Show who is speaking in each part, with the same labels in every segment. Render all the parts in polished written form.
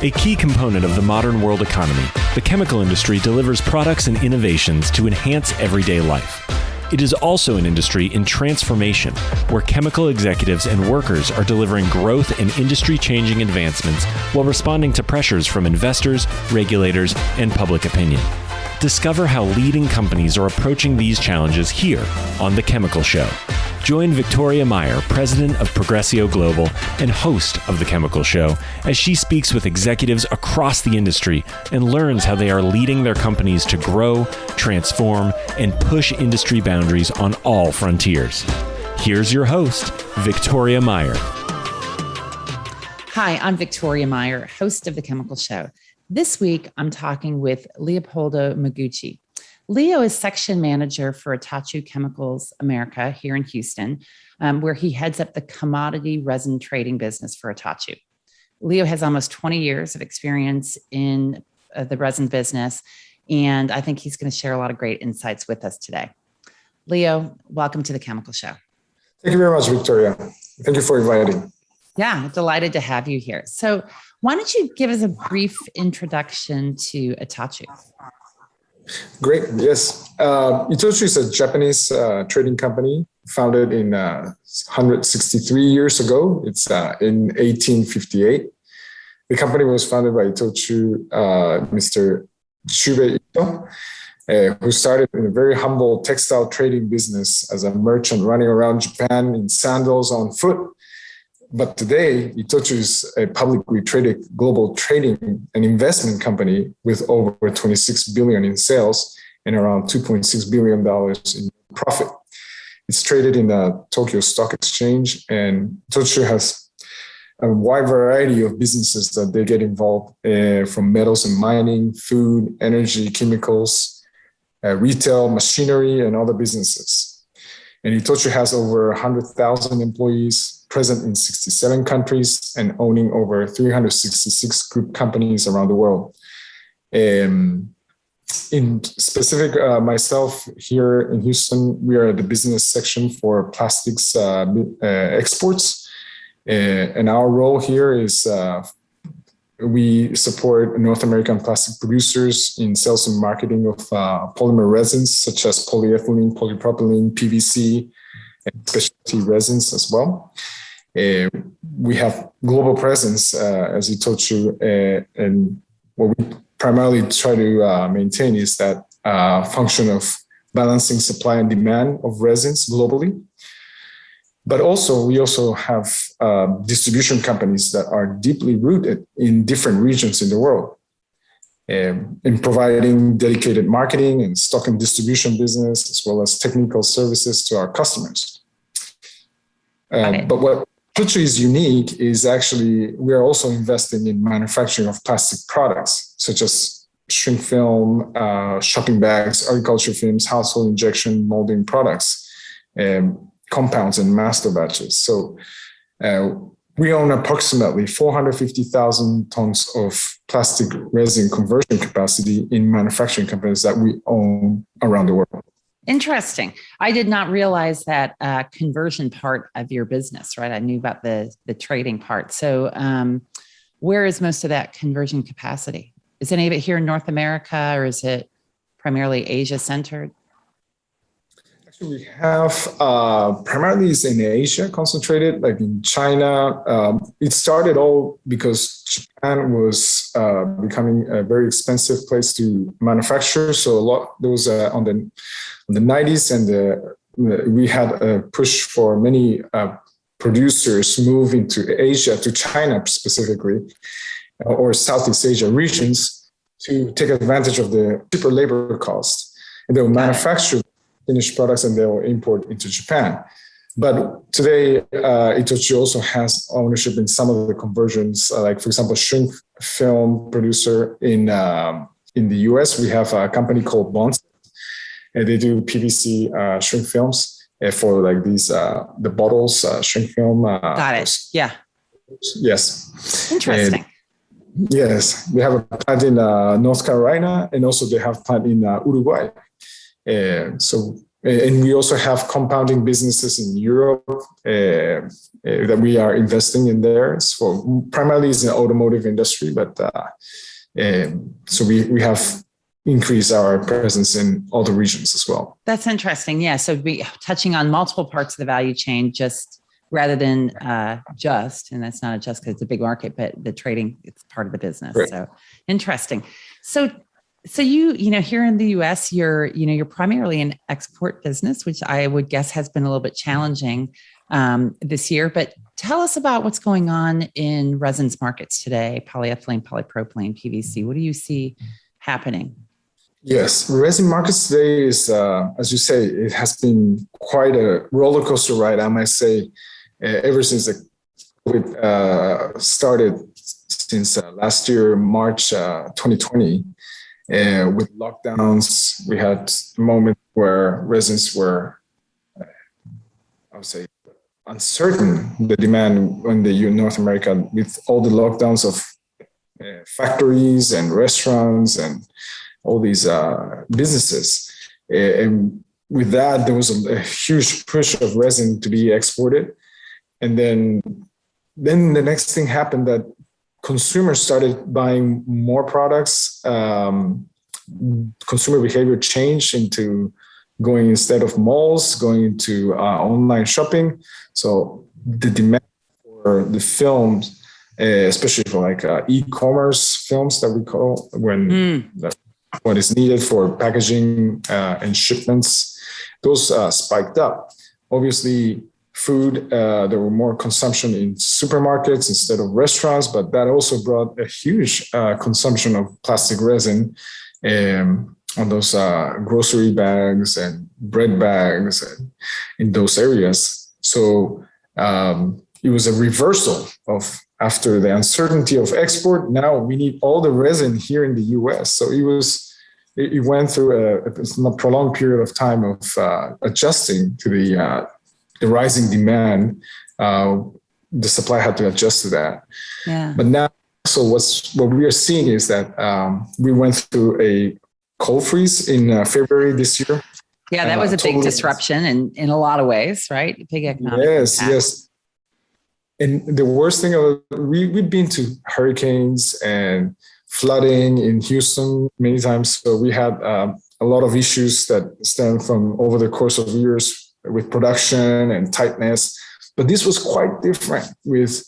Speaker 1: A key component of the modern world economy, the chemical industry delivers products and innovations to enhance everyday life. It is also an industry in transformation, where chemical executives and workers are delivering growth and industry-changing advancements while responding to pressures from investors, regulators, and public opinion. Discover how leading companies are approaching these challenges here on The Chemical Show. Join Victoria Meyer, president of Progressio Global and host of The Chemical Show, as she speaks with executives across the industry and learns how they are leading their companies to grow, transform, and push industry boundaries on all frontiers. Here's your host, Victoria Meyer.
Speaker 2: Hi, I'm Victoria Meyer, host of The Chemical Show. This week, I'm talking with Leopoldo Maguchi. Leo is section manager for ITOCHU Chemicals America here in Houston, where he heads up the commodity resin trading business for ITOCHU. Leo has almost 20 years of experience in the resin business, and I think he's going to share a lot of great insights with us today. Leo, welcome to The Chemical Show.
Speaker 3: Thank you very much, Victoria. Thank you for inviting.
Speaker 2: Yeah, delighted to have you here. So why don't you give us a brief introduction to ITOCHU?
Speaker 3: Great. Yes. ITOCHU is a Japanese trading company founded in 163 years ago. It's in 1858. The company was founded by ITOCHU, Mr. Shube Ito, who started in a very humble textile trading business as a merchant running around Japan in sandals on foot. But today, ITOCHU is a publicly traded global trading and investment company with over 26 billion in sales and around $2.6 billion in profit. It's traded in the Tokyo Stock Exchange, and ITOCHU has a wide variety of businesses that they get involved from metals and mining, food, energy, chemicals, retail, machinery, and other businesses. And ITOCHU has over 100,000 employees, present in 67 countries, and owning over 366 group companies around the world. In specific, myself here in Houston, we are the business section for plastics exports. And our role here is we support North American plastic producers in sales and marketing of polymer resins, such as polyethylene, polypropylene, PVC, and specialty resins as well. We have global presence, as ITOCHU, and what we primarily try to maintain is that function of balancing supply and demand of resins globally. But also, we also have distribution companies that are deeply rooted in different regions in the world, in providing dedicated marketing and stock and distribution business, as well as technical services to our customers. But what ITOCHU is unique is actually we are also investing in manufacturing of plastic products, such as shrink film, shopping bags, agriculture films, household injection molding products, compounds, and master batches. So we own approximately 450,000 tons of plastic resin conversion capacity in manufacturing companies that we own around the world.
Speaker 2: Interesting. I did not realize that conversion part of your business, right? I knew about the trading part. So where is most of that conversion capacity? Is any of it here in North America, or is it primarily Asia centered?
Speaker 3: Actually, we have primarily is in Asia concentrated, like in China. It started all because Japan was becoming a very expensive place to manufacture. So a lot there was on the 90s, and we had a push for many producers move into Asia, to China specifically, or Southeast Asia regions, to take advantage of the cheaper labor cost. And they will manufacture finished products and they will import into Japan. But today, ITOCHU also has ownership in some of the conversions, like, for example, shrink film producer in the US. We have a company called Bonds, and they do PVC shrink films for like these, the bottles, shrink film.
Speaker 2: Got it. Yeah.
Speaker 3: Yes.
Speaker 2: Interesting.
Speaker 3: Yes. They have a plant in North Carolina, and also they have a plant in Uruguay. So And we also have compounding businesses in Europe that we are investing in there. So primarily it's in the automotive industry, but so we have increased our presence in other regions as well.
Speaker 2: That's interesting. Yeah. So be touching on multiple parts of the value chain, just rather than and that's not a just because it's a big market, but the trading, it's part of the business. Right. So interesting. So you here in the US, you're primarily an export business, which I would guess has been a little bit challenging this year. But tell us about what's going on in resins markets today: polyethylene, polypropylene, PVC. What do you see happening?
Speaker 3: Yes, resin markets today is, as you say, it has been quite a roller coaster ride, I might say, ever since COVID started, since last year, March 2020. With lockdowns, we had a moment where resins were, I would say, uncertain, the demand in the North America, with all the lockdowns of factories and restaurants and all these businesses. And with that, there was a huge push of resin to be exported. And then the next thing happened, that consumers started buying more products. Consumer behavior changed into going, instead of malls, going into online shopping. So the demand for the films, especially for like e-commerce films that we call, what is needed for packaging and shipments, those spiked up. Obviously, food, there were more consumption in supermarkets instead of restaurants, but that also brought a huge consumption of plastic resin on those grocery bags and bread bags and in those areas. So it was a reversal of, after the uncertainty of export, now we need all the resin here in the US. So it went through a prolonged period of time of adjusting to the rising demand. The supply had to adjust to that. Yeah. But now, so what we are seeing is that we went through a cold freeze in February this year.
Speaker 2: Yeah, that was a big disruption in a lot of ways, right? Big economic impact.
Speaker 3: Yes. And the worst thing, we've been to hurricanes and flooding in Houston many times. So we had a lot of issues that stem from over the course of years with production and tightness. But this was quite different, with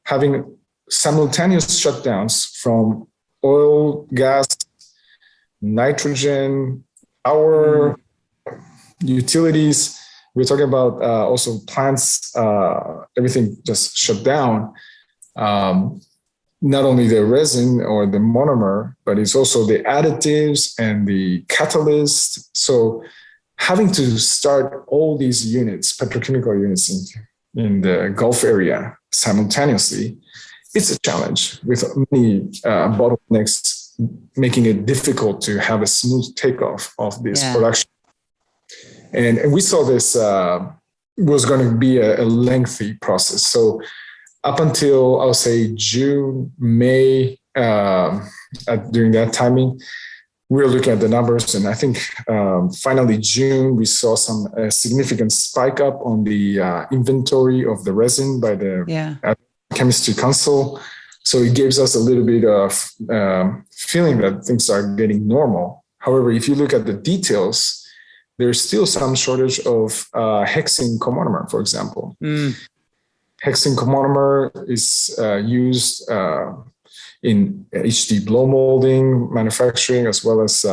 Speaker 3: having simultaneous shutdowns from oil, gas, nitrogen, power, utilities. We're talking about also plants, everything just shut down. Not only the resin or the monomer, but it's also the additives and the catalyst. So having to start all these units, petrochemical units in the Gulf area simultaneously, it's a challenge, with many bottlenecks, making it difficult to have a smooth takeoff of this production. And we saw this was going to be a lengthy process. So up until, I'll say, June, May, during that timing, we were looking at the numbers. And I think finally June, we saw some significant spike up on the inventory of the resin by the Chemistry Council. So it gives us a little bit of feeling that things are getting normal. However, if you look at the details, there's still some shortage of hexene comonomer, for example. Hexene comonomer is used in HD blow molding manufacturing, as well as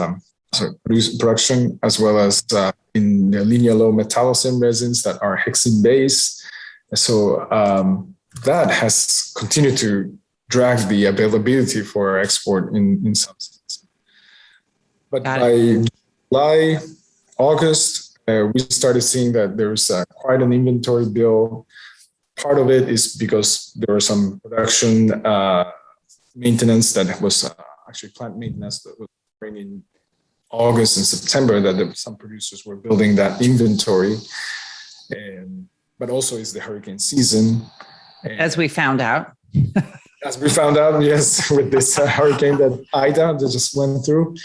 Speaker 3: production, as well as in the linear low metallocene resins that are hexene based. So that has continued to drag the availability for export in some sense. But by July, August, we started seeing that there's quite an inventory build. Part of it is because there was some production maintenance that was actually plant maintenance that was occurring in August and September, that some producers were building that inventory. But also is the hurricane season.
Speaker 2: As we found out.
Speaker 3: As we found out, yes, with this hurricane that Ida that just went through.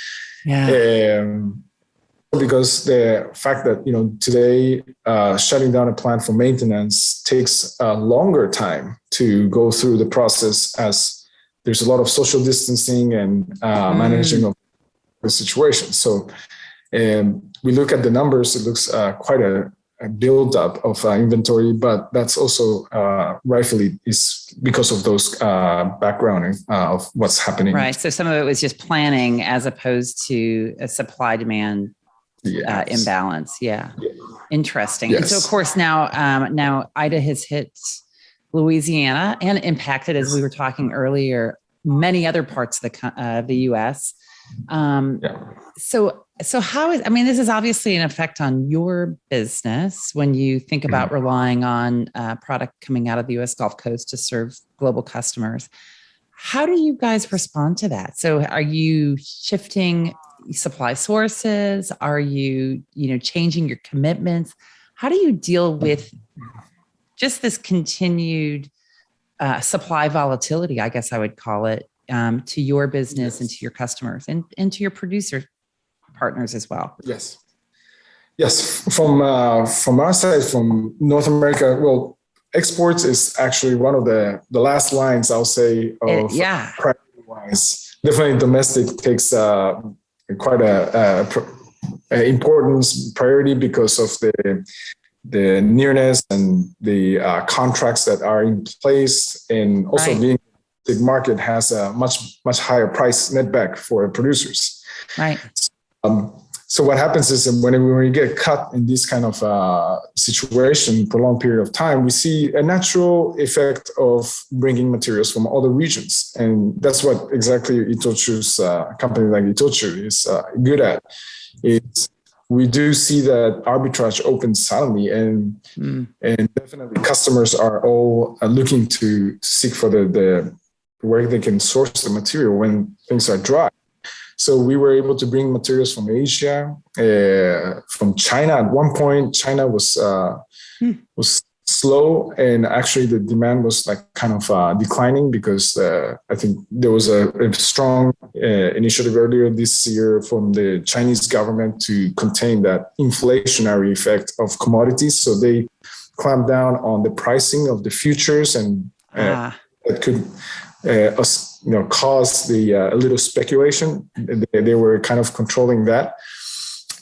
Speaker 3: because the fact that, today shutting down a plant for maintenance takes a longer time to go through the process, as there's a lot of social distancing and managing of the situation. So we look at the numbers, it looks quite a build-up of inventory, but that's also rightfully is because of those background of what's happening.
Speaker 2: Right. So some of it was just planning as opposed to a supply-demand imbalance. Yeah. Interesting.
Speaker 3: Yes.
Speaker 2: And so, of course, now Ida has hit Louisiana and impacted, as we were talking earlier, many other parts of the U.S. So how is, this is obviously an effect on your business when you think about relying on product coming out of the U.S. Gulf Coast to serve global customers. How do you guys respond to that? So are you shifting supply sources? Are you, changing your commitments? How do you deal with just this continued supply volatility, I guess I would call it, to your business and to your customers and to your producer partners as well?
Speaker 3: Yes. From our side, from North America, well, exports is actually one of the last lines, I'll say, of priority-wise. Definitely domestic takes quite a importance priority because of the nearness and the contracts that are in place, and also being the market has a much higher price netback for producers.
Speaker 2: Right.
Speaker 3: So what happens is when we get cut in this kind of situation for a long period of time, we see a natural effect of bringing materials from other regions. And that's what exactly ITOCHU's company like ITOCHU is good at. We do see that arbitrage opens suddenly, and definitely customers are all looking to seek for the where they can source the material when things are dry. So we were able to bring materials from Asia, from China. At one point, China was slow, and actually the demand was kind of declining because I think there was a strong initiative earlier this year from the Chinese government to contain that inflationary effect of commodities. So they clamped down on the pricing of the futures, and that could cause a little speculation. They were kind of controlling that.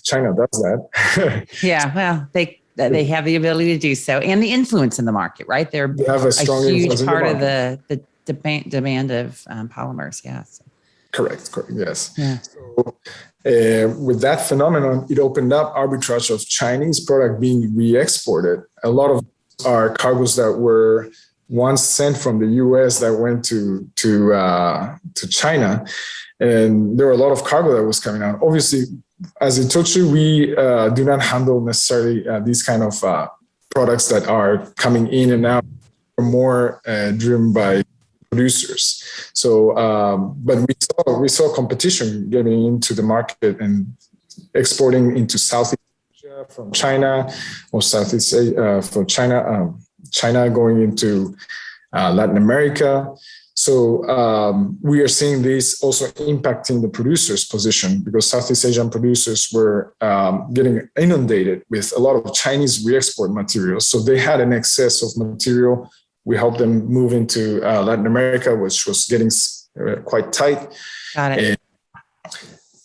Speaker 3: China does that.
Speaker 2: Yeah, well, they have the ability to do so, and the influence in the market, right? They have a strong huge part of the demand of polymers. Yeah. So.
Speaker 3: Correct. Yes.
Speaker 2: Yeah.
Speaker 3: So with that phenomenon, it opened up arbitrage of Chinese product being re-exported. A lot of our cargoes that were once sent from the U.S. that went to China, and there were a lot of cargo that was coming out. Obviously, as ITOCHU, we do not handle necessarily these kind of products that are coming in and out, more driven by producers. So, but we saw competition getting into the market and exporting into Southeast Asia from China, or Southeast Asia from China. China going into Latin America. So we are seeing this also impacting the producers' position, because Southeast Asian producers were getting inundated with a lot of Chinese re-export materials. So they had an excess of material. We helped them move into Latin America, which was getting quite tight.
Speaker 2: Got it.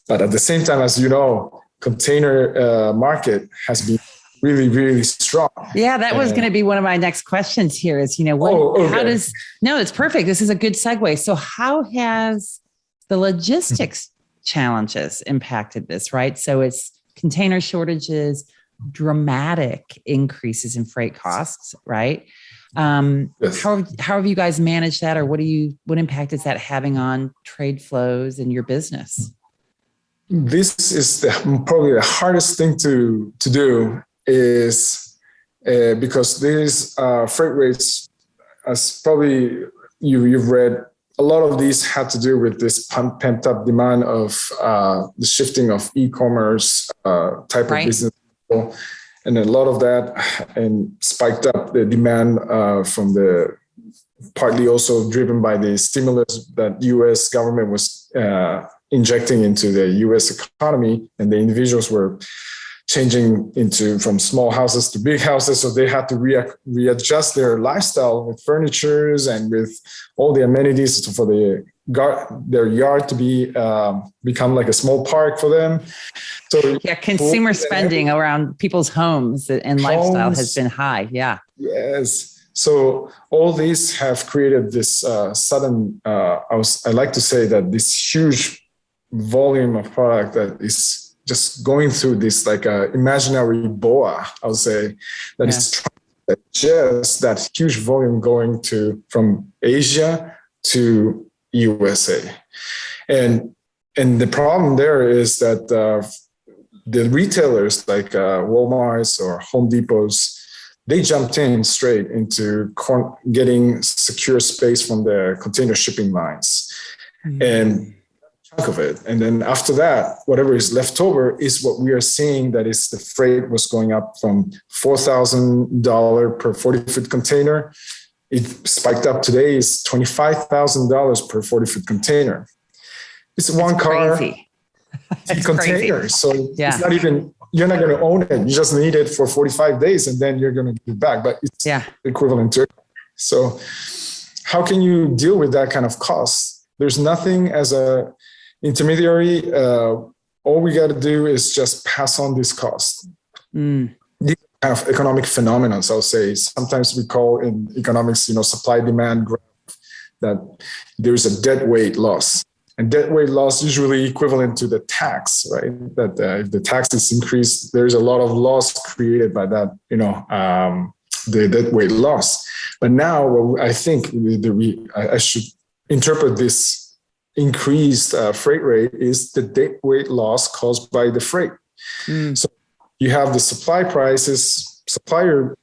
Speaker 3: But at the same time, as you know, container market has been really, really strong.
Speaker 2: Yeah, that was going to be one of my next questions here is, it's perfect. This is a good segue. So how has the logistics challenges impacted this, right? So it's container shortages, dramatic increases in freight costs, right?
Speaker 3: Yes.
Speaker 2: How have you guys managed that, or what impact is that having on trade flows in your business?
Speaker 3: This is probably the hardest thing to do, is because these freight rates, as probably you've read, a lot of these had to do with this pent up demand of the shifting of e-commerce type of business. And a lot of that and spiked up the demand from partly also driven by the stimulus that U.S. government was injecting into the U.S. economy, and the individuals were changing from small houses to big houses. So they had to readjust their lifestyle with furnitures and with all the amenities for their yard to become like a small park for them. So
Speaker 2: yeah, consumer spending around people's homes and lifestyle has been high. Yeah.
Speaker 3: Yes. So all these have created this sudden, I like to say that this huge volume of product that is just going through this like a imaginary boa, I would say, that is trying to digest that huge volume going from Asia to USA. And the problem there is that the retailers like Walmart's or Home Depot's, they jumped in straight into getting secure space from the container shipping lines. And chunk of it. And then after that, whatever is left over is what we are seeing, that is the freight was going up from $4,000 per 40-foot container. It spiked up today is $25,000 per 40-foot container. It's one car container.
Speaker 2: Crazy.
Speaker 3: So it's not even, you're not going to own it. You just need it for 45 days and then you're going to give it back. But it's equivalent to it. So how can you deal with that kind of cost? There's nothing as a intermediary. All we got to do is just pass on this cost. These kind of economic phenomena, I'll say. Sometimes we call in economics, supply demand graph, that there's a dead weight loss. And dead weight loss is usually equivalent to the tax, right? That if the tax is increased, there's a lot of loss created by that, the dead weight loss. But now I think I should interpret this increased freight rate is the dead weight loss caused by the freight. So you have the supply prices, supplier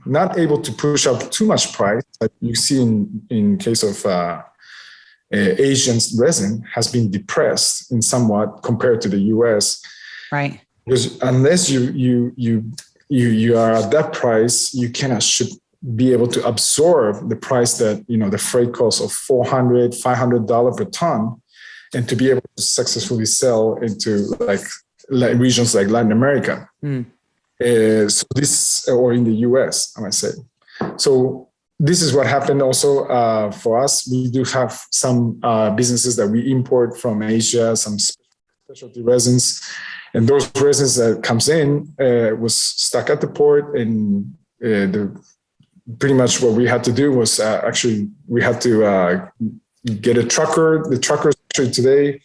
Speaker 3: not able to push up too much price, like you see in case of Asian resin has been depressed in somewhat compared to the US.
Speaker 2: Right.
Speaker 3: Because unless you are at that price, you should be able to absorb the price that, the freight cost of $400, $500 per ton, and to be able to successfully sell into like regions like Latin America. So this, or in the US, I might say. So this is what happened also for us. We do have some businesses that we import from Asia, some specialty resins, and those resins that comes in was stuck at the port, and pretty much what we had to do was we had to get a trucker. The trucker actually today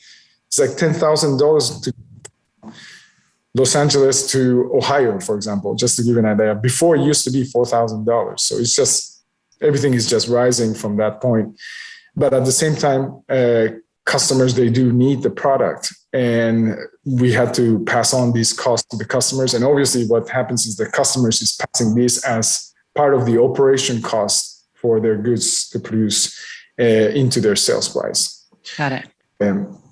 Speaker 3: is like $10,000 to Los Angeles to Ohio, for example, just to give you an idea. Before it used to be $4,000. So it's just, everything is just rising from that point. But at the same time, customers, they do need the product, and we had to pass on these costs to the customers. And obviously what happens is the customers is passing this as part of the operation cost for their goods to produce into their sales price.
Speaker 2: Got it.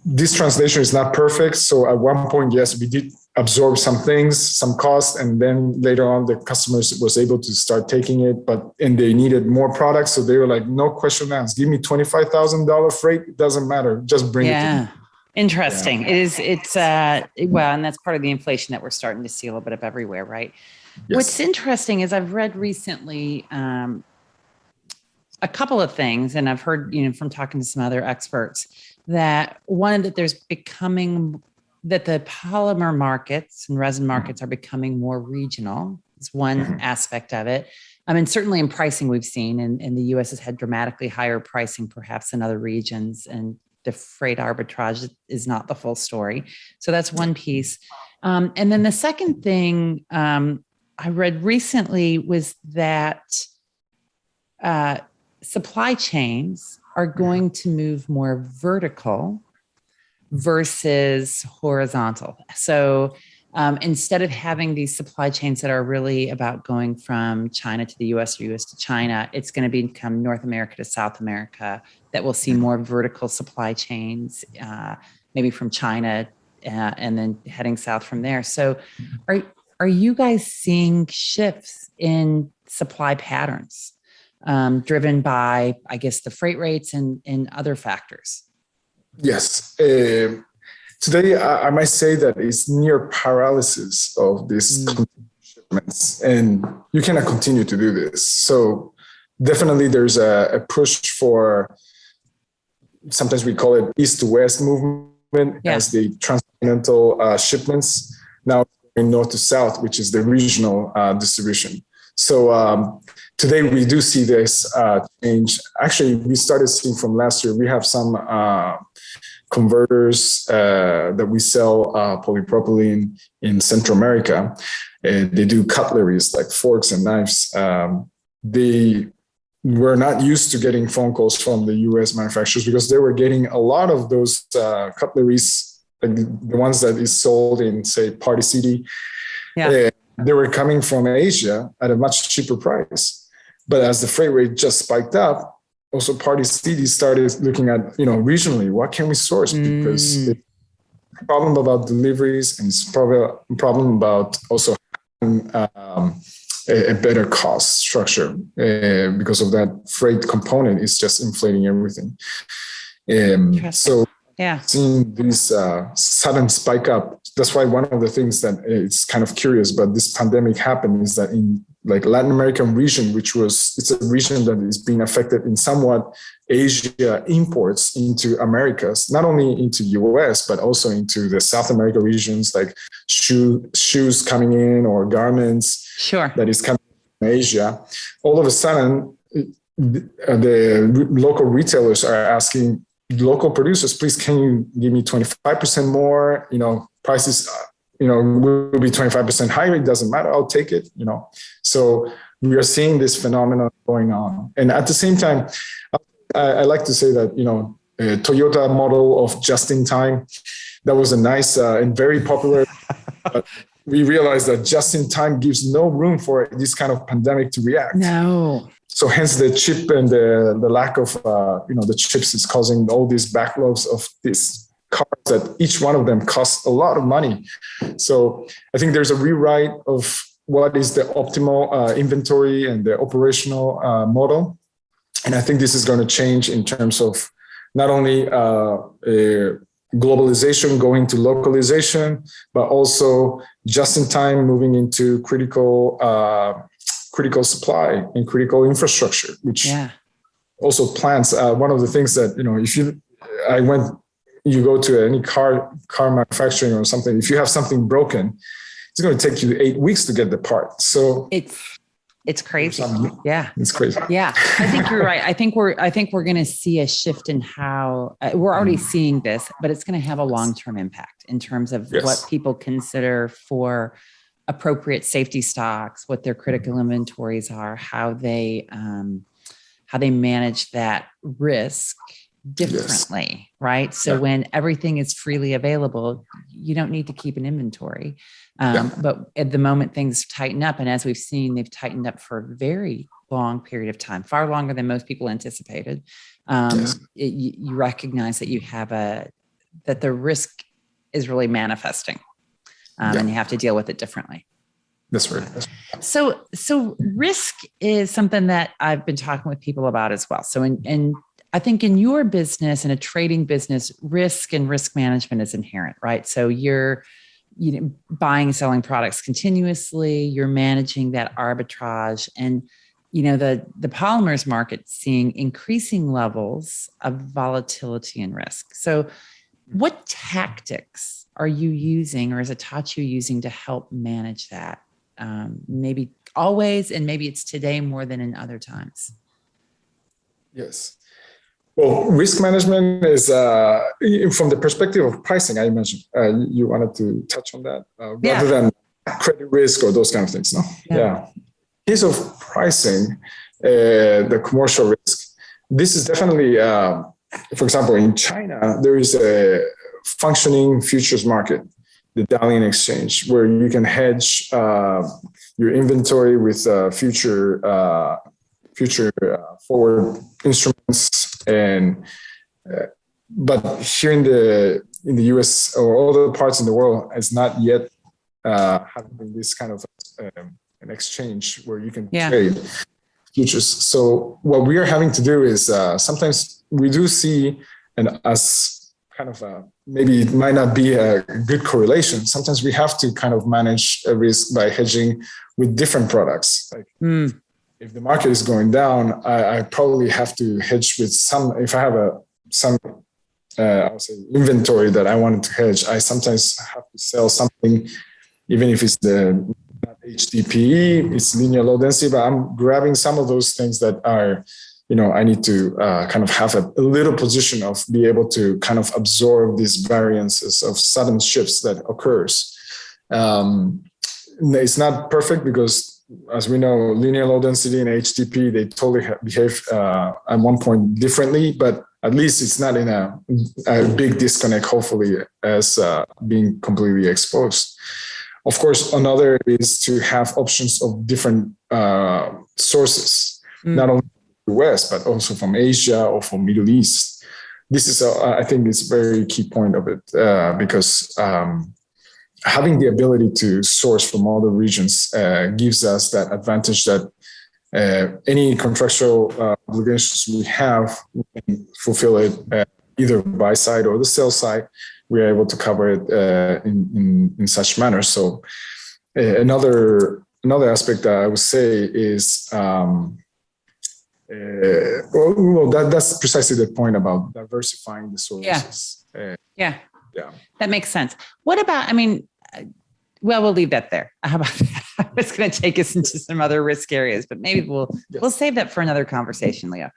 Speaker 3: This translation is not perfect. So at one point, yes, we did absorb some things, some costs, and then later on the customers was able to start taking it, and they needed more products. So they were like, no question asked, give me $25,000 freight. It doesn't matter. Just bring it to me.
Speaker 2: Interesting. Yeah. And that's part of the inflation that we're starting to see a little bit of everywhere, right? Yes. What's interesting is I've read recently a couple of things, and I've heard, from talking to some other experts, that that the polymer markets and resin markets are becoming more regional. It's one aspect of it. I mean, certainly in pricing we've seen, and the U.S. has had dramatically higher pricing perhaps in other regions, and the freight arbitrage is not the full story. So that's one piece. And then the second thing I read recently was that supply chains are going to move more vertical versus horizontal. So instead of having these supply chains that are really about going from China to the US or US to China, it's going to become North America to South America, that we'll see more vertical supply chains, maybe from China and then heading south from there. So are you guys seeing shifts in supply patterns driven by, I guess, the freight rates and other factors.
Speaker 3: Yes. Today, I might say that it's near paralysis of these shipments, and you cannot continue to do this. So definitely there's a push for, sometimes we call it east to west movement, as the transcontinental shipments now going north to south, which is the regional distribution. So today we do see this change. Actually, we started seeing from last year. We have some converters that we sell polypropylene in Central America. They do cutleries like forks and knives. They were not used to getting phone calls from the US manufacturers because they were getting a lot of those cutleries, like the ones that is sold in, say, Party City. They were coming from Asia at a much cheaper price. But as the freight rate just spiked up, also Party City started looking at, regionally, what can we source? Because it's a problem about deliveries, and it's probably a problem about also having a better cost structure because of that freight component is just inflating everything. So seeing this sudden spike up, that's why one of the things that it's kind of curious, but this pandemic happened is that in like Latin American region, it's a region that is being affected in somewhat Asia imports into Americas, not only into US, but also into the South America regions, like shoes coming in or garments that is coming from Asia. All of a sudden, the local retailers are asking local producers, please, can you give me 25% more? Prices, will be 25% higher. It doesn't matter. I'll take it, So we are seeing this phenomenon going on. And at the same time, I like to say that, a Toyota model of just in time, that was a nice and very popular. But we realized that just in time gives no room for this kind of pandemic to react.
Speaker 2: No.
Speaker 3: So hence the chip and the lack of, the chips is causing all these backlogs of these cars that each one of them costs a lot of money. So I think there's a rewrite of what is the optimal inventory and the operational model. And I think this is going to change in terms of not only globalization going to localization, but also just in time moving into critical supply and critical infrastructure, which also plants. One of the things that, you go to any car manufacturing or something, if you have something broken, it's going to take you 8 weeks to get the part. So
Speaker 2: it's crazy. Yeah.
Speaker 3: It's crazy.
Speaker 2: Yeah. I think you're right. I think we're going to see a shift in how we're already seeing this, but it's going to have a long-term impact in terms of what people consider for appropriate safety stocks, what their critical inventories are, how they manage that risk differently, right? So when everything is freely available, you don't need to keep an inventory. But at the moment things tighten up, and as we've seen, they've tightened up for a very long period of time, far longer than most people anticipated. You recognize that you have that the risk is really manifesting. And you have to deal with it differently.
Speaker 3: That's right.
Speaker 2: So risk is something that I've been talking with people about as well. So I think in your business, in a trading business, risk and risk management is inherent, right? So you're buying and selling products continuously, you're managing that arbitrage, and the polymers market seeing increasing levels of volatility and risk. So what tactics are you using, or is ITOCHU using to help manage that? Maybe always, and maybe it's today more than in other times.
Speaker 3: Yes. Well, risk management is from the perspective of pricing. I imagine you wanted to touch on that rather than credit risk or those kind of things. No. Yeah. In case of pricing, the commercial risk. This is definitely, for example, in China, there is a functioning futures market, the Dalian exchange, where you can hedge your inventory with future forward instruments. And but here in the US or other parts in the world, it's not yet having this kind of an exchange where you can trade. futures. So what we are having to do is sometimes we do see, and as kind of maybe it might not be a good correlation. Sometimes we have to kind of manage a risk by hedging with different products. Like if the market is going down, I probably have to hedge with some. If I have I would say inventory that I wanted to hedge, I sometimes have to sell something, even if it's not HDPE, it's linear low density, but I'm grabbing some of those things that are, I need to kind of have a little position of be able to kind of absorb these variances of sudden shifts that occurs. It's not perfect because, as we know, linear low density and HDPE, they totally behave at one point differently, but at least it's not in a big disconnect, hopefully, as being completely exposed. Of course, another is to have options of different sources, not only from the West, but also from Asia or from Middle East. This is, I think, it's a very key point of it because having the ability to source from other regions gives us that advantage that any contractual obligations we have, we can fulfill it either buy side or the sell side. We are able to cover it in such manner. So another aspect that I would say is, that's precisely the point about diversifying the sources.
Speaker 2: Yeah, that makes sense. What about? Well, we'll leave that there. How about that? I was going to take us into some other risk areas, but maybe we'll save that for another conversation, Leo.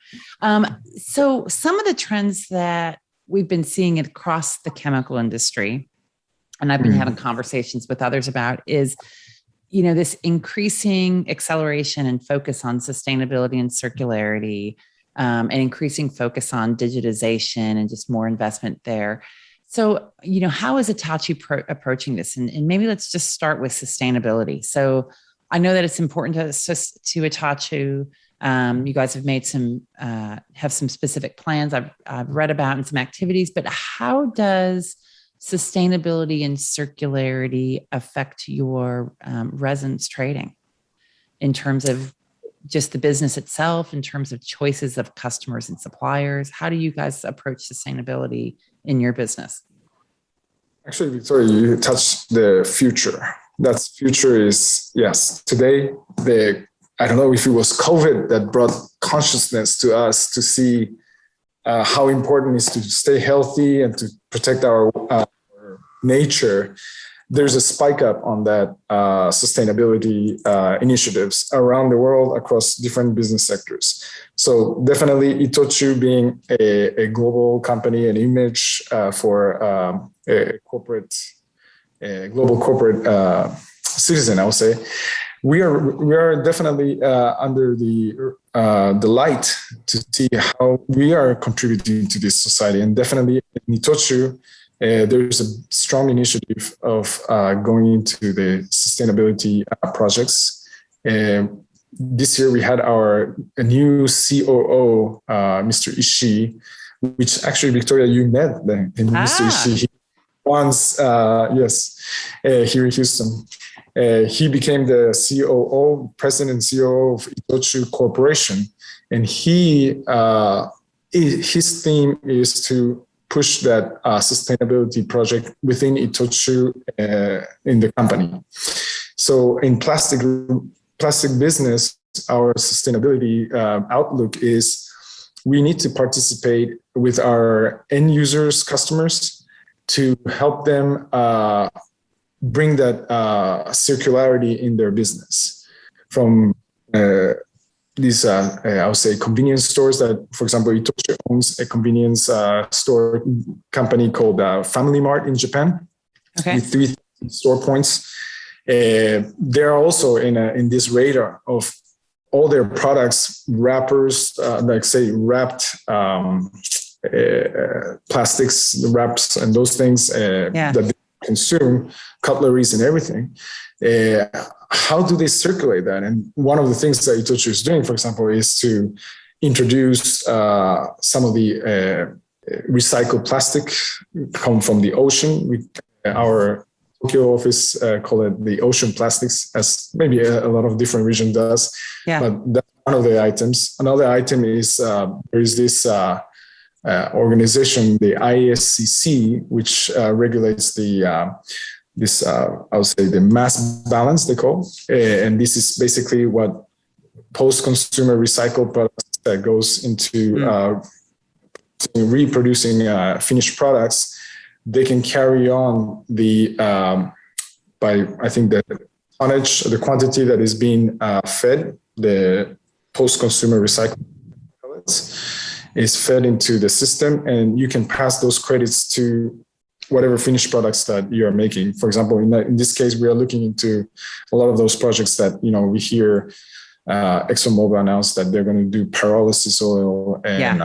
Speaker 2: So some of the trends that we've been seeing across the chemical industry, and I've been having conversations with others about, is this increasing acceleration and focus on sustainability and circularity, and increasing focus on digitization and just more investment there. So, how is ITOCHU approaching this? And maybe let's just start with sustainability. So I know that it's important to ITOCHU. You guys have made have some specific plans I've read about and some activities, but how does sustainability and circularity affect your resins trading in terms of just the business itself, in terms of choices of customers and suppliers? How do you guys approach sustainability in your business?
Speaker 3: Actually, Victoria, you touched the future. That future is, yes, today, I don't know if it was COVID that brought consciousness to us to see how important it is to stay healthy and to protect our nature. There's a spike up on that sustainability initiatives around the world across different business sectors. So definitely ITOCHU being a global company, an image for a global corporate citizen, I would say, we are definitely under the light to see how we are contributing to this society. And definitely in ITOCHU, there's a strong initiative of going into the sustainability projects. This year we had a new COO, Mr. Ishii, which actually, Victoria, you met Mr. Ishii once, here in Houston. He became the COO, president and COO of ITOCHU Corporation. And his theme is to push that sustainability project within ITOCHU in the company. So in plastic business, our sustainability outlook is we need to participate with our end users, customers, to help them bring that circularity in their business. From these, I would say, convenience stores that, for example, ITOCHU owns a convenience store company called Family Mart in Japan, with 3 store points. They're also in this radar of all their products, wrappers, like say wrapped plastics, the wraps and those things that they consume, cutleries and everything. How do they circulate that? And one of the things that ITOCHU is doing, for example, is to introduce some of the recycled plastic come from the ocean. Our Tokyo office call it the ocean plastics, as maybe a lot of different region does. But that's one of the items. Another item is there is this organization, the ISCC, which regulates the this I would say the mass balance they call, and this is basically what post-consumer recycled products that goes into reproducing finished products. They can carry on the by I think the tonnage, the quantity that is being fed, the post-consumer recycled pellets is fed into the system, and you can pass those credits to whatever finished products that you are making. For example, in this case, we are looking into a lot of those projects that, we hear ExxonMobil announce that they're going to do pyrolysis oil and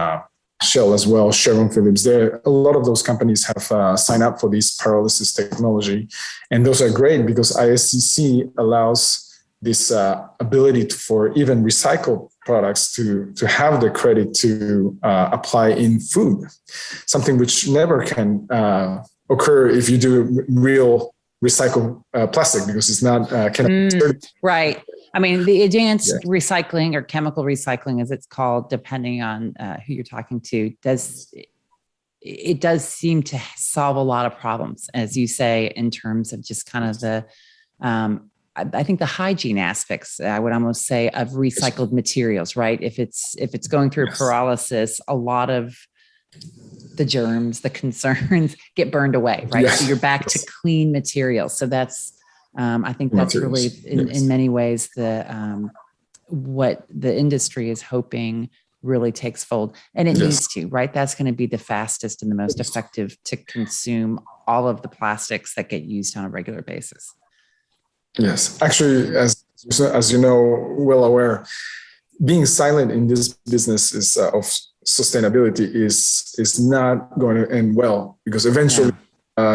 Speaker 3: Shell as well, Chevron Phillips. A lot of those companies have signed up for this pyrolysis technology. And those are great because ISCC allows this ability for even recycled products to have the credit to apply in food, something which never can occur if you do real recycled plastic because it's not
Speaker 2: right. I mean, the advanced recycling or chemical recycling, as it's called, depending on who you're talking to, does seem to solve a lot of problems, as you say, in terms of just kind of the, I think the hygiene aspects, I would almost say, of recycled materials, right? If it's going through pyrolysis, a lot of the germs, the concerns get burned away, right? So you're back to clean materials. So that's, I think that's really in many ways what the industry is hoping really takes fold, and it needs to, right? That's going to be the fastest and the most effective to consume all of the plastics that get used on a regular basis.
Speaker 3: Yes, actually, as you know, well aware, being silent in this business is of sustainability is not going to end well, because eventually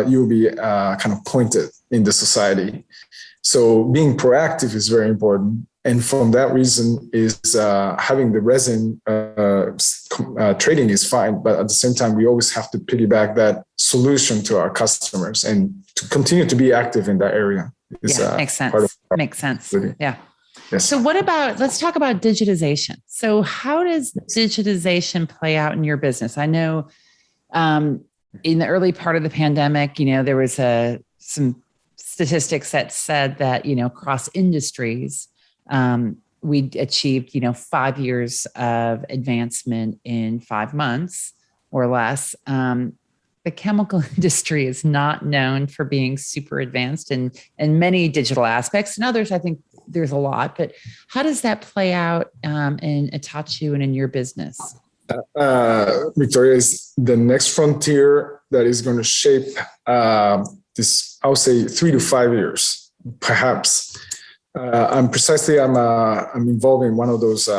Speaker 3: you'll be kind of pointed in the society. So being proactive is very important. And from that reason is having the resin trading is fine, but at the same time, we always have to piggyback that solution to our customers and to continue to be active in that area.
Speaker 2: Makes sense. Makes sense. Yeah.
Speaker 3: Yes.
Speaker 2: So let's talk about digitization. So how does digitization play out in your business? I know in the early part of the pandemic, there was some statistics that said that, across industries, we achieved, 5 years of advancement in 5 months or less. The chemical industry is not known for being super advanced in many digital aspects. And others, I think there's a lot. But how does that play out in ITOCHU and in your business?
Speaker 3: Victoria, is the next frontier that is going to shape this, I would say, 3 to 5 years, perhaps. I'm involved in one of those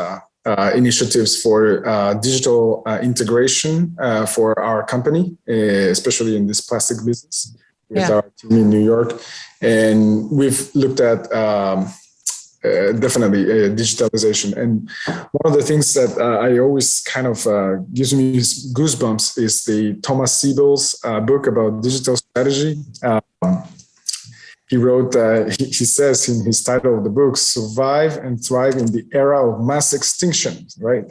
Speaker 3: initiatives for digital integration for our company, especially in this plastic business with our team in New York. And we've looked at definitely digitalization. And one of the things that I always kind of gives me goosebumps is the Thomas Siebel's book about digital strategy. He wrote, he says in his title of the book, "Survive and Thrive in the Era of Mass Extinction," right?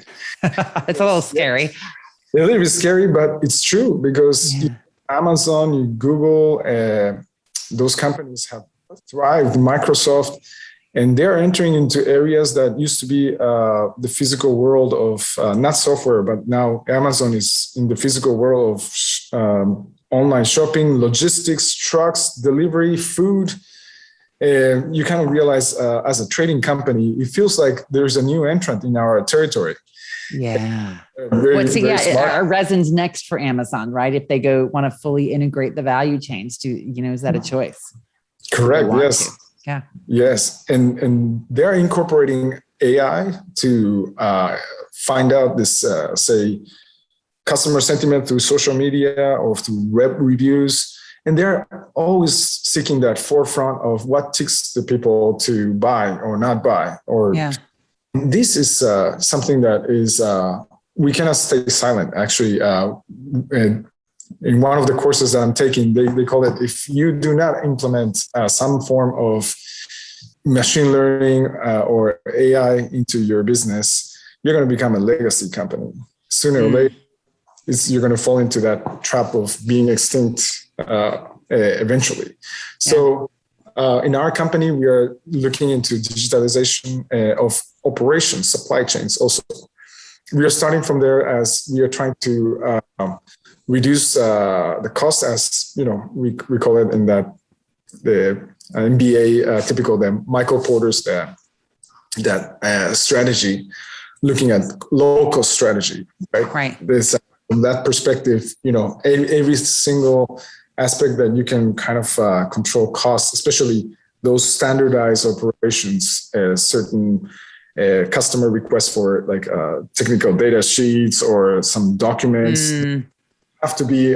Speaker 2: It's a little scary.
Speaker 3: It's a little bit scary, but it's true because Amazon, you Google, those companies have thrived, Microsoft, and they're entering into areas that used to be the physical world of not software, but now Amazon is in the physical world of online shopping, logistics, trucks, delivery, food. And you kind of realize as a trading company, it feels like there's a new entrant in our territory.
Speaker 2: Yeah. Are resins next for Amazon, right? If they want to fully integrate the value chains, is that a choice?
Speaker 3: Correct. Yes.
Speaker 2: Yeah.
Speaker 3: Yes. And they're incorporating AI to find out this, say, customer sentiment through social media or through web reviews. And they're always seeking that forefront of what ticks the people to buy or not buy. This is something that is, we cannot stay silent. Actually, in one of the courses that I'm taking, they call it, if you do not implement some form of machine learning or AI into your business, you're going to become a legacy company. Sooner or later, you're going to fall into that trap of being extinct eventually. So in our company, we are looking into digitalization of operations, supply chains also. We are starting from there as we are trying to reduce the cost, as we call it in that the MBA typical, the Michael Porter's that strategy, looking at local strategy, right?
Speaker 2: Right.
Speaker 3: This from that perspective, every single aspect that you can kind of control costs, especially those standardized operations, certain customer requests for like technical data sheets or some documents have to be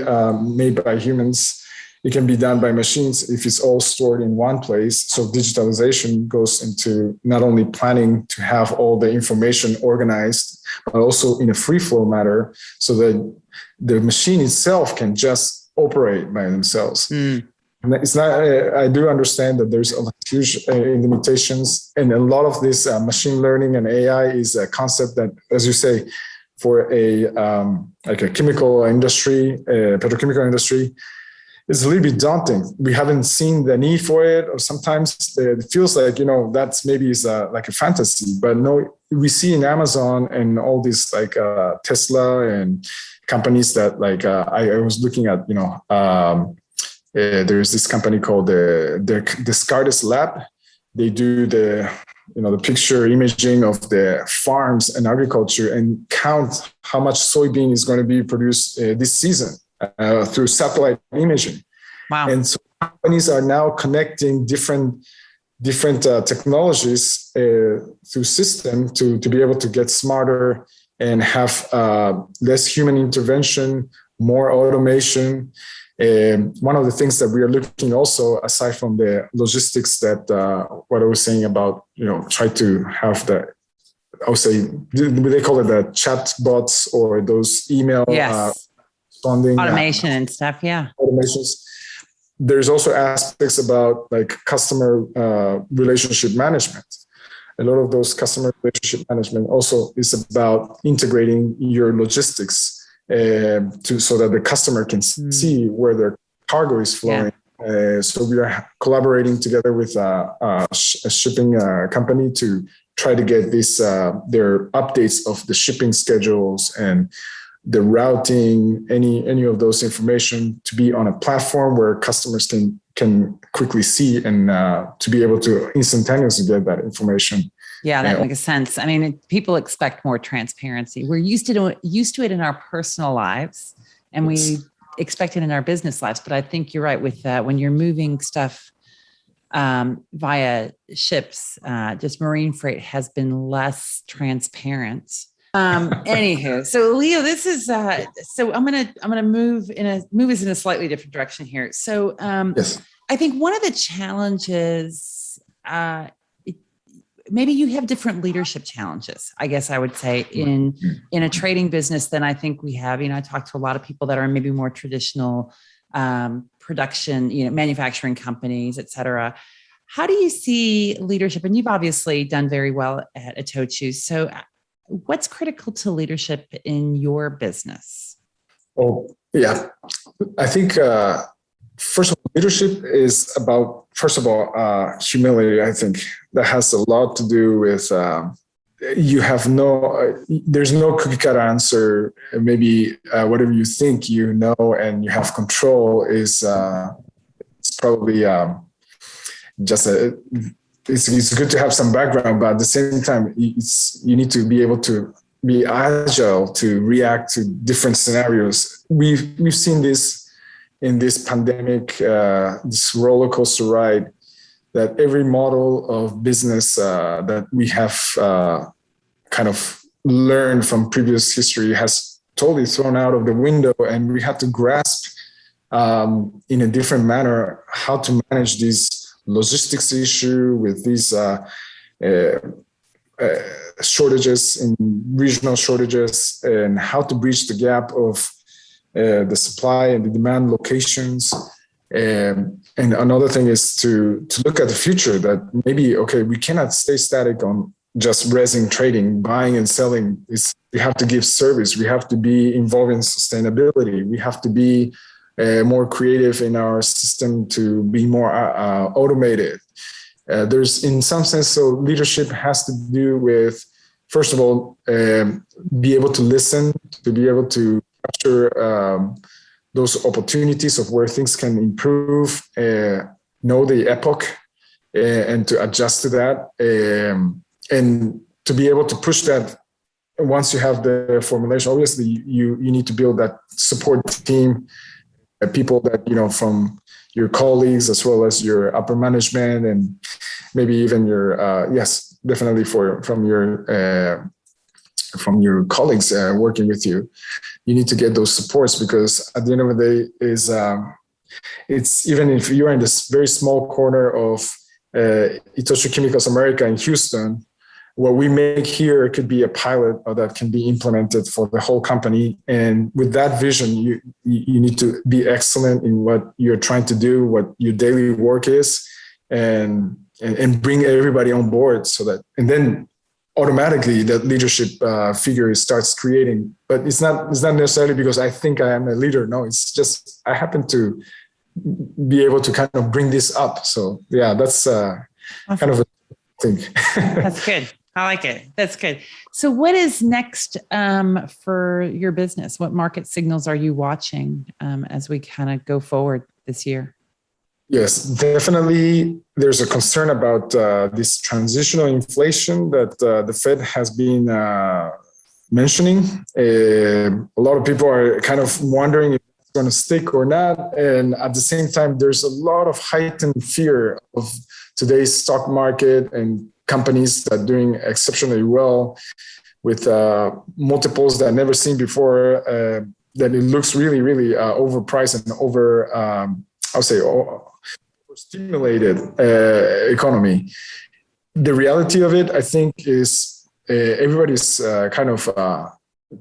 Speaker 3: made by humans. It can be done by machines if it's all stored in one place. So digitalization goes into not only planning to have all the information organized, but also in a free flow manner so that the machine itself can just operate by themselves. And it's not, I do understand that there's huge limitations, and a lot of this machine learning and AI is a concept that, as you say, for like a chemical industry, petrochemical industry, it's a little bit daunting. We haven't seen the need for it, or sometimes it feels like, that's maybe is like a fantasy, but no, we see in Amazon and all these like Tesla and companies that like, I was looking at, there's this company called the Descartes Lab. They do the picture imaging of the farms and agriculture and count how much soybean is going to be produced this season. Through satellite imaging. Wow. And so companies are now connecting different technologies through system to be able to get smarter and have less human intervention, more automation. One of the things that we are looking also, aside from the logistics that what I was saying about, try to have the, I would say, they call it the chat bots or those email
Speaker 2: automation and stuff. Yeah.
Speaker 3: Automations. There's also aspects about like customer relationship management. A lot of those customer relationship management also is about integrating your logistics so that the customer can see where their cargo is flowing. So we are collaborating together with a shipping company to try to get this their updates of the shipping schedules and the routing, any of those information to be on a platform where customers can quickly see and to be able to instantaneously get that information.
Speaker 2: Yeah, that makes sense. I mean, people expect more transparency. We're used to it in our personal lives, and we expect it in our business lives. But I think you're right with that. When you're moving stuff via ships, just marine freight has been less transparent. Anywho, so Leo, this is so I'm gonna move us in a slightly different direction here. So I think one of the challenges, maybe you have different leadership challenges, I guess I would say, in a trading business than I think we have. I talk to a lot of people that are maybe more traditional production, manufacturing companies, et cetera. How do you see leadership? And you've obviously done very well at ITOCHU. So what's critical to leadership in your business?
Speaker 3: Oh, yeah. I think, first of all, leadership is about, first of all, humility. I think that has a lot to do with, there's no cookie cutter answer. Maybe whatever you think and you have control is it's probably just it's good to have some background, but at the same time, you need to be able to be agile to react to different scenarios. We've seen this in this pandemic, this roller coaster ride, that every model of business that we have kind of learned from previous history has totally thrown out of the window, and we have to grasp in a different manner how to manage these logistics issue with these shortages and regional shortages, and how to bridge the gap of the supply and the demand locations. And another thing is to look at the future, that maybe, okay, we cannot stay static on just resin trading, buying and selling. We have to give service. We have to be involved in sustainability. We have to be more creative in our system to be more automated. There's, in some sense, so leadership has to do with, first of all, be able to listen, to be able to capture those opportunities of where things can improve, know the epoch, and to adjust to that, and to be able to push that. Once you have the formulation, obviously you need to build that support team, people that, from your colleagues as well as your upper management, and maybe even your definitely from your colleagues working with you. You need to get those supports, because at the end of the day, it's even if you're in this very small corner of ITOCHU Chemicals America in Houston, what we make here could be a pilot that can be implemented for the whole company. And with that vision, you need to be excellent in what you're trying to do, what your daily work is, and bring everybody on board, so that, and then automatically that leadership figure starts creating. But it's not necessarily because I think I am a leader. No, it's just I happen to be able to kind of bring this up. So yeah, that's kind of a thing.
Speaker 2: That's good. I like it. That's good. So what is next for your business? What market signals are you watching as we kind of go forward this year?
Speaker 3: Yes, definitely. There's a concern about this transitional inflation that the Fed has been mentioning. A lot of people are kind of wondering if it's going to stick or not. And at the same time, there's a lot of heightened fear of today's stock market and companies that are doing exceptionally well with multiples that I've never seen before, that it looks really, really overpriced and overstimulated economy. The reality of it, I think, is everybody's kind of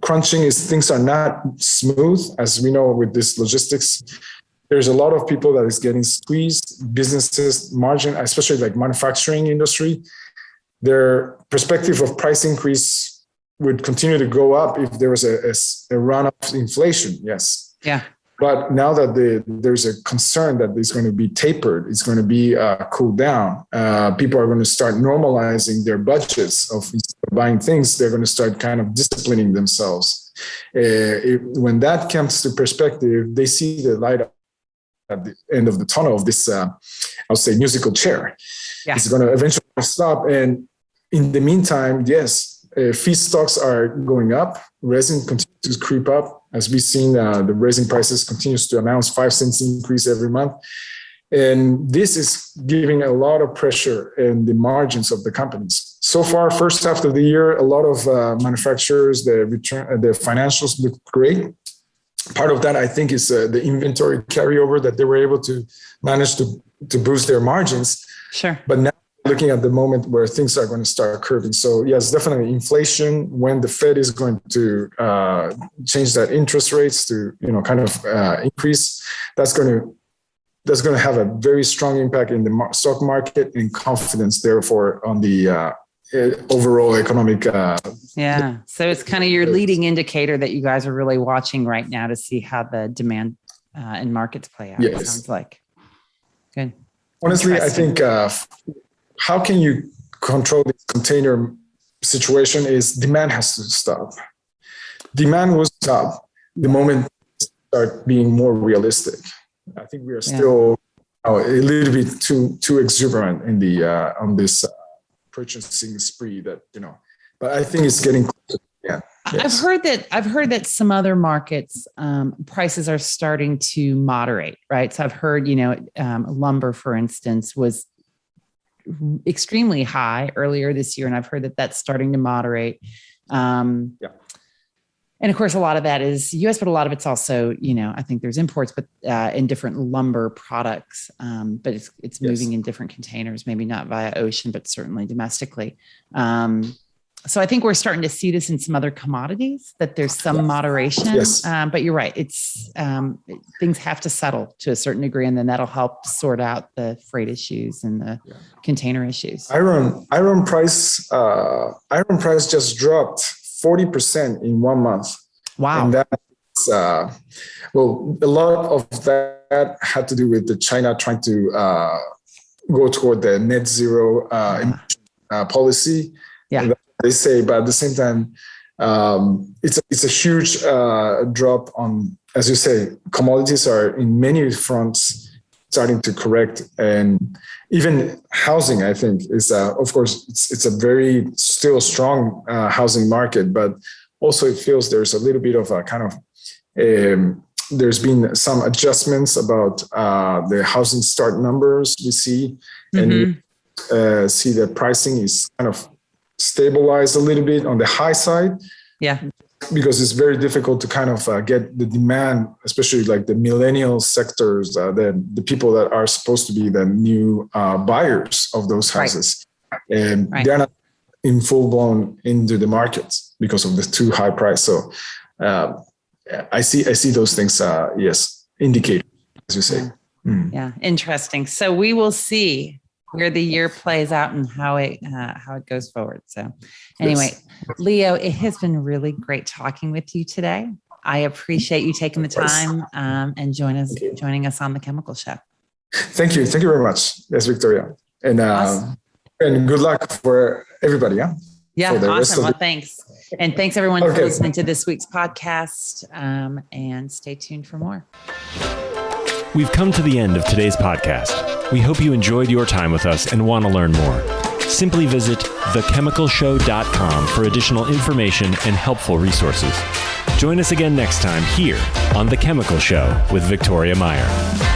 Speaker 3: crunching. Is things are not smooth, as we know with this logistics. There's a lot of people that is getting squeezed. Businesses margin, especially like manufacturing industry, their perspective of price increase would continue to go up if there was a run of inflation. Yes.
Speaker 2: Yeah.
Speaker 3: But now that there's a concern that it's going to be tapered, it's going to be cooled down. People are going to start normalizing their budgets of buying things. They're going to start kind of disciplining themselves. When that comes to perspective, they see the light at the end of the tunnel of this, I'll say, musical chair. Yeah. It's going to eventually stop. And in the meantime, yes, feedstocks are going up. Resin continues to creep up. As we've seen, the resin prices continues to announce 5 cents increase every month. And this is giving a lot of pressure in the margins of the companies. So far, first half of the year, a lot of manufacturers, the financials look great. Part of that, I think, is the inventory carryover that they were able to manage to boost their margins.
Speaker 2: Sure.
Speaker 3: But now looking at the moment where things are going to start curving. So yes, definitely inflation, when the Fed is going to change that interest rates to, kind of increase, that's going to have a very strong impact in the stock market and confidence, therefore, on the overall economic.
Speaker 2: Yeah. So it's kind of your leading indicator that you guys are really watching right now to see how the demand and markets play out. Yes. It sounds like. Good.
Speaker 3: Honestly, I think how can you control this container situation is demand has to stop. Demand will stop the moment we start being more realistic. I think we are still a little bit too exuberant in the on this purchasing spree that, but I think it's getting closer. Yeah.
Speaker 2: Yes. I've heard that some other markets prices are starting to moderate, right? So I've heard, lumber, for instance, was extremely high earlier this year, and I've heard that that's starting to moderate. And of course, a lot of that is U.S., but a lot of it's also, I think there's imports, but in different lumber products. But it's moving in different containers, maybe not via ocean, but certainly domestically. So I think we're starting to see this in some other commodities, that there's some moderation.
Speaker 3: Yes.
Speaker 2: But you're right. It's things have to settle to a certain degree, and then that'll help sort out the freight issues and the container issues.
Speaker 3: Iron price just dropped 40% in 1 month.
Speaker 2: Wow.
Speaker 3: And that's a lot of that had to do with the China trying to go toward the net zero policy.
Speaker 2: Yeah.
Speaker 3: They say, but at the same time, it's a huge drop on, as you say, commodities are in many fronts starting to correct, and even housing, I think, is of course it's a very still strong housing market, but also it feels there's a little bit of a kind of there's been some adjustments about the housing start numbers we see, and we see the pricing is kind of stabilized a little bit on the high side.
Speaker 2: Yeah.
Speaker 3: Because it's very difficult to kind of get the demand, especially like the millennial sectors, the people that are supposed to be the new buyers of those houses. Right. And they're not in full blown into the markets because of the too high price. So I see those things, indicate, as you say.
Speaker 2: Yeah, interesting. So we will see where the year plays out and how it goes forward. So anyway, Leo, it has been really great talking with you today. I appreciate you taking the time and joining us on the Chemical Show.
Speaker 3: Thank you. Thank you very much. Yes, Victoria. And awesome. And good luck for everybody.
Speaker 2: Yeah, awesome. Well, thanks. And thanks everyone for listening to this week's podcast, and stay tuned for more.
Speaker 1: We've come to the end of today's podcast. We hope you enjoyed your time with us and want to learn more. Simply visit thechemicalshow.com for additional information and helpful resources. Join us again next time here on The Chemical Show with Victoria Meyer.